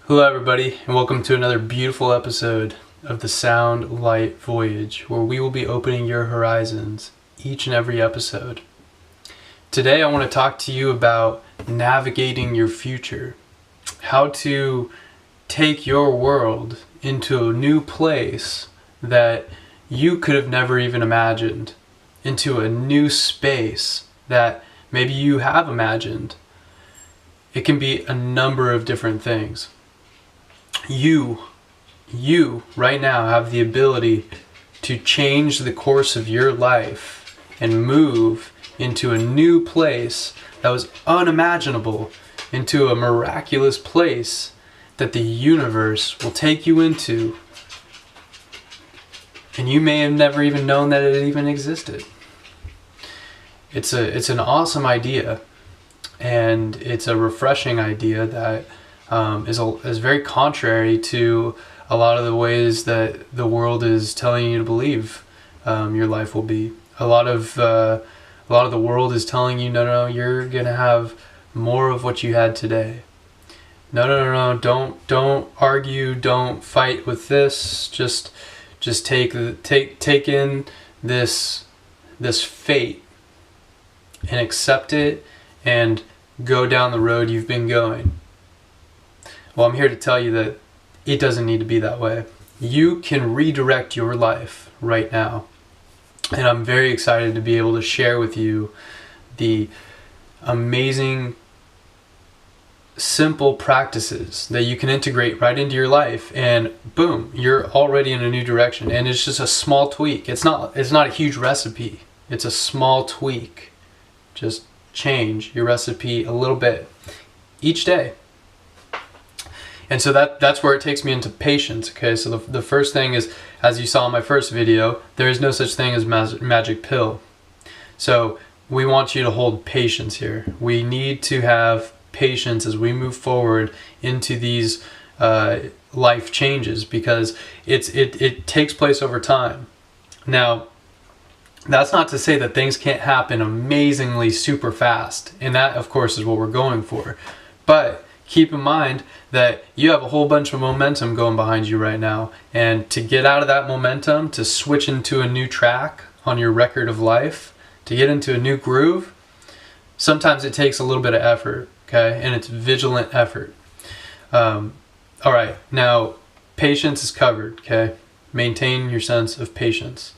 Hello everybody, and welcome to another beautiful episode of the Sound Light Voyage, where we will be opening your horizons each and every episode. Today I want to talk to you about navigating your future, how to take your world into a new place that you could have never even imagined, into a new space that maybe you have imagined. It can be a number of different things. You right now have the ability to change the course of your life and move into a new place that was unimaginable, into a miraculous place that the universe will take you into. And you may have never even known that it even existed. It's an awesome idea, and it's a refreshing idea that is very contrary to a lot of the ways that the world is telling you to believe your life will be. A lot of the world is telling you, no, you're gonna have more of what you had today. No, don't argue, don't fight with this. Just take in this fate and accept it and go down the road you've been going. Well, I'm here to tell you that it doesn't need to be that way. You can redirect your life right now. And I'm very excited to be able to share with you the amazing, simple practices that you can integrate right into your life, and boom, you're already in a new direction. And it's just a small tweak. It's not a huge recipe. It's a small tweak. Just change your recipe a little bit each day. And so that's where it takes me into patience. Okay, so the first thing is, as you saw in my first video, there is no such thing as magic pill. So we want you to hold patience here. We need to have patience as we move forward into these life changes, because it takes place over time. Now, that's not to say that things can't happen amazingly super fast, and that of course is what we're going for. But keep in mind that you have a whole bunch of momentum going behind you right now, and to get out of that momentum, to switch into a new track on your record of life, to get into a new groove, sometimes it takes a little bit of effort, okay? And it's vigilant effort. All right, now patience is covered, okay? Maintain your sense of patience.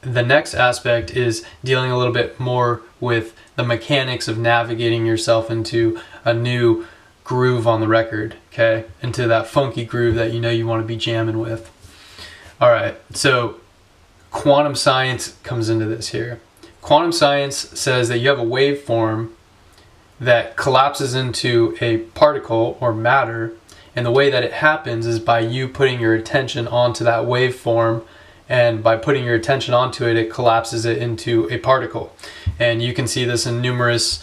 The next aspect is dealing a little bit more with the mechanics of navigating yourself into a new groove on the record, okay? Into that funky groove that you know you want to be jamming with. All right, so quantum science comes into this here. Quantum science says that you have a waveform that collapses into a particle or matter, and the way that it happens is by you putting your attention onto that waveform, and by putting your attention onto it, it collapses it into a particle. And you can see this in numerous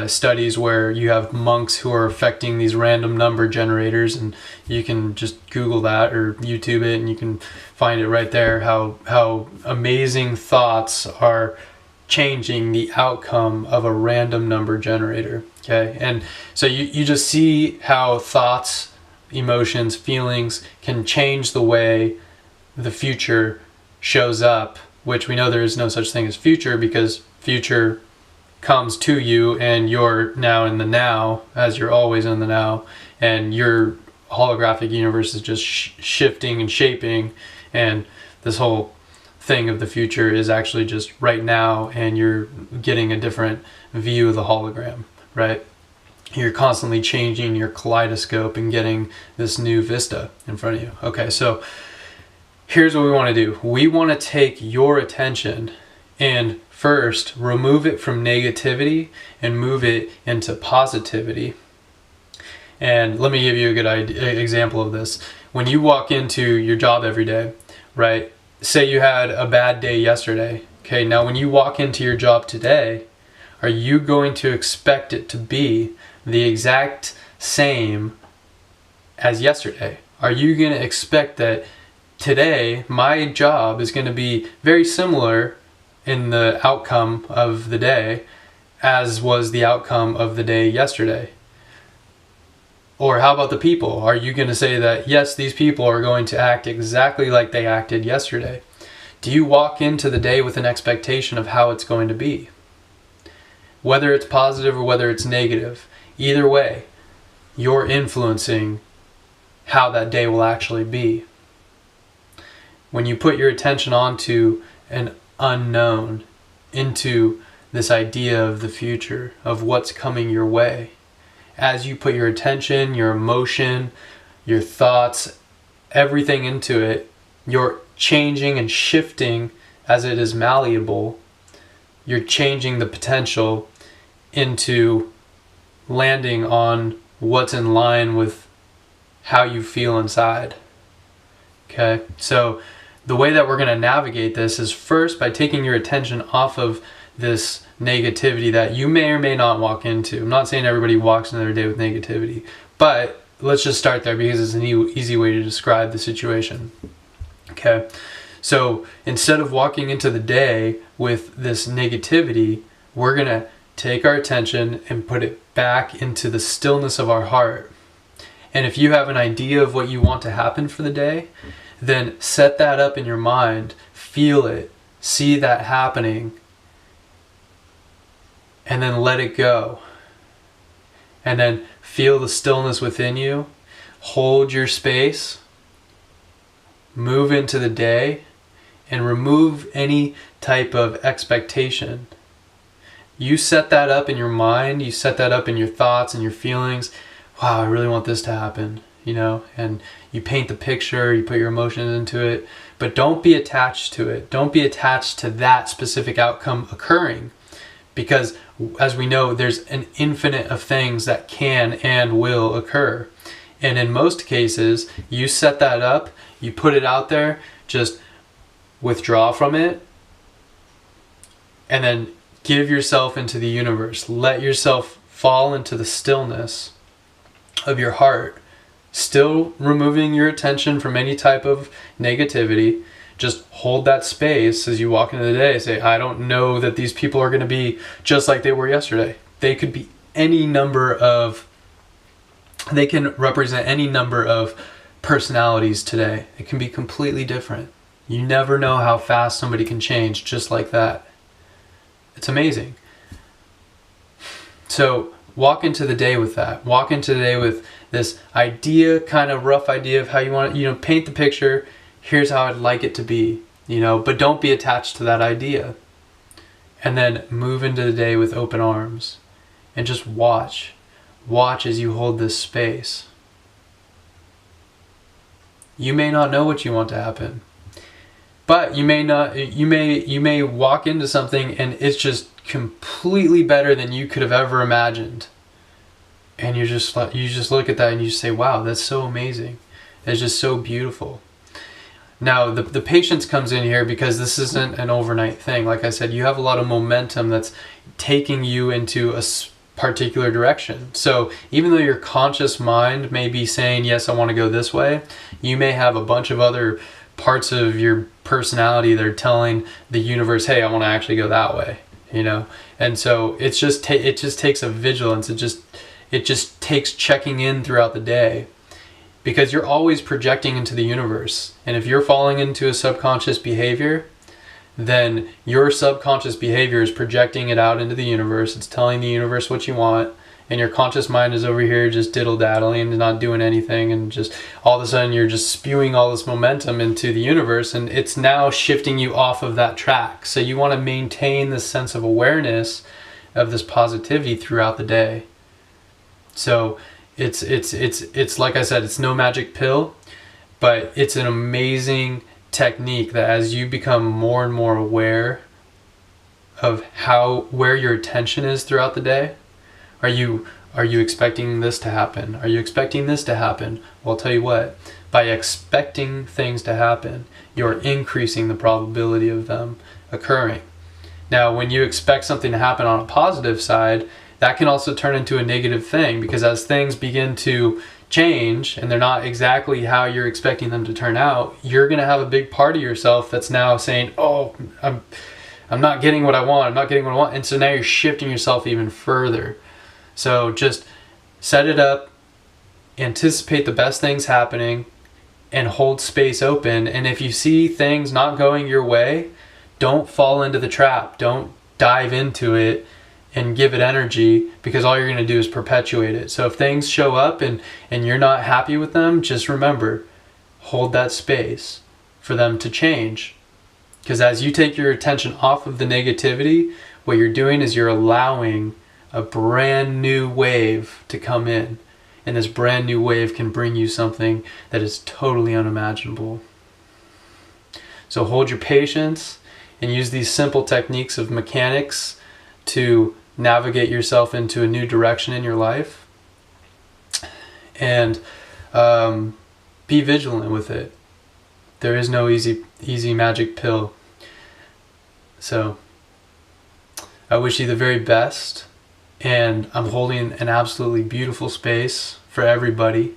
studies where you have monks who are affecting these random number generators, and you can just Google that or YouTube it and you can find it right there, how amazing thoughts are changing the outcome of a random number generator. Okay, and so you just see how thoughts, emotions, feelings can change the way the future shows up, which we know there is no such thing as future, because future comes to you and you're now in the now, as you're always in the now, and your holographic universe is just shifting and shaping, and this whole thing of the future is actually just right now, and you're getting a different view of the hologram, right? You're constantly changing your kaleidoscope and getting this new vista in front of you. Okay, so here's what we want to do. We want to take your attention and first remove it from negativity and move it into positivity. And let me give you a good example of this. When you walk into your job every day, right? Say you had a bad day yesterday. Okay, now when you walk into your job today, are you going to expect it to be the exact same as yesterday? Are you going to expect that today my job is going to be very similar in the outcome of the day as was the outcome of the day yesterday? Or how about the people? Are you going to say that, yes, these people are going to act exactly like they acted yesterday? Do you walk into the day with an expectation of how it's going to be? Whether it's positive or whether it's negative, either way, you're influencing how that day will actually be. When you put your attention onto an unknown, into this idea of the future, of what's coming your way, as you put your attention, your emotion, your thoughts, everything into it, you're changing and shifting as it is malleable. You're changing the potential into landing on what's in line with how you feel inside. Okay, so the way that we're going to navigate this is first by taking your attention off of this negativity that you may or may not walk into. I'm not saying everybody walks into their day with negativity, but let's just start there because it's an easy way to describe the situation. Okay, so instead of walking into the day with this negativity, we're going to take our attention and put it back into the stillness of our heart. And if you have an idea of what you want to happen for the day, then set that up in your mind, feel it, see that happening, and then let it go. And then feel the stillness within you, hold your space, move into the day, and remove any type of expectation. You set that up in your mind, you set that up in your thoughts and your feelings. Wow, I really want this to happen, you know, and you paint the picture, you put your emotions into it, but don't be attached to it. Don't be attached to that specific outcome occurring, because as we know, there's an infinite of things that can and will occur. And in most cases, you set that up, you put it out there, just withdraw from it, and then give yourself into the universe. Let yourself fall into the stillness of your heart, still removing your attention from any type of negativity. Just hold that space as you walk into the day. Say, I don't know that these people are going to be just like they were yesterday. They could be any number of, they can represent any number of personalities today. It can be completely different. You never know how fast somebody can change just like that. It's amazing. So walk into the day with that. Walk into the day with this idea, kind of rough idea of how you want it, paint the picture. Here's how I'd like it to be, but don't be attached to that idea. And then move into the day with open arms and just watch. Watch as you hold this space. You may not know what you want to happen, but you may walk into something and it's just completely better than you could have ever imagined. And you just look at that and you just say, wow, that's so amazing. It's just so beautiful. Now, the patience comes in here because this isn't an overnight thing. Like I said, you have a lot of momentum that's taking you into a particular direction. So even though your conscious mind may be saying, yes, I want to go this way, you may have a bunch of other parts of your personality that are telling the universe, hey, I want to actually go that way, And so it just takes a vigilance. It just takes checking in throughout the day, because you're always projecting into the universe. And if you're falling into a subconscious behavior, then your subconscious behavior is projecting it out into the universe. It's telling the universe what you want, and your conscious mind is over here just diddle-daddling and not doing anything, and just all of a sudden you're just spewing all this momentum into the universe, and it's now shifting you off of that track. So you want to maintain this sense of awareness of this positivity throughout the day. So it's like I said, it's no magic pill, but it's an amazing technique that as you become more and more aware of where your attention is throughout the day. Are you expecting this to happen? Are you expecting this to happen? Well, I'll tell you what, by expecting things to happen, you're increasing the probability of them occurring. Now, when you expect something to happen on a positive side, that can also turn into a negative thing, because as things begin to change and they're not exactly how you're expecting them to turn out, you're going to have a big part of yourself that's now saying, oh, I'm not getting what I want, I'm not getting what I want. And so now you're shifting yourself even further. So just set it up anticipate the best things happening and hold space open. And if you see things not going your way, don't fall into the trap. Don't dive into it and give it energy, because all you're going to do is perpetuate it. So if things show up and you're not happy with them, just remember, hold that space for them to change. Because as you take your attention off of the negativity, what you're doing is you're allowing a brand new wave to come in. And this brand new wave can bring you something that is totally unimaginable. So hold your patience and use these simple techniques of mechanics to navigate yourself into a new direction in your life. And be vigilant with it. There is no easy magic pill. So I wish you the very best. And I'm holding an absolutely beautiful space for everybody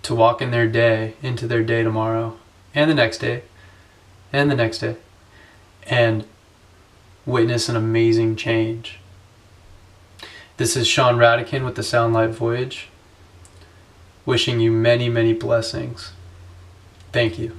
to walk in their day, into their day tomorrow, and the next day, and the next day, and witness an amazing change. This is Sean Radican with the Sound Light Voyage, wishing you many, many blessings. Thank you.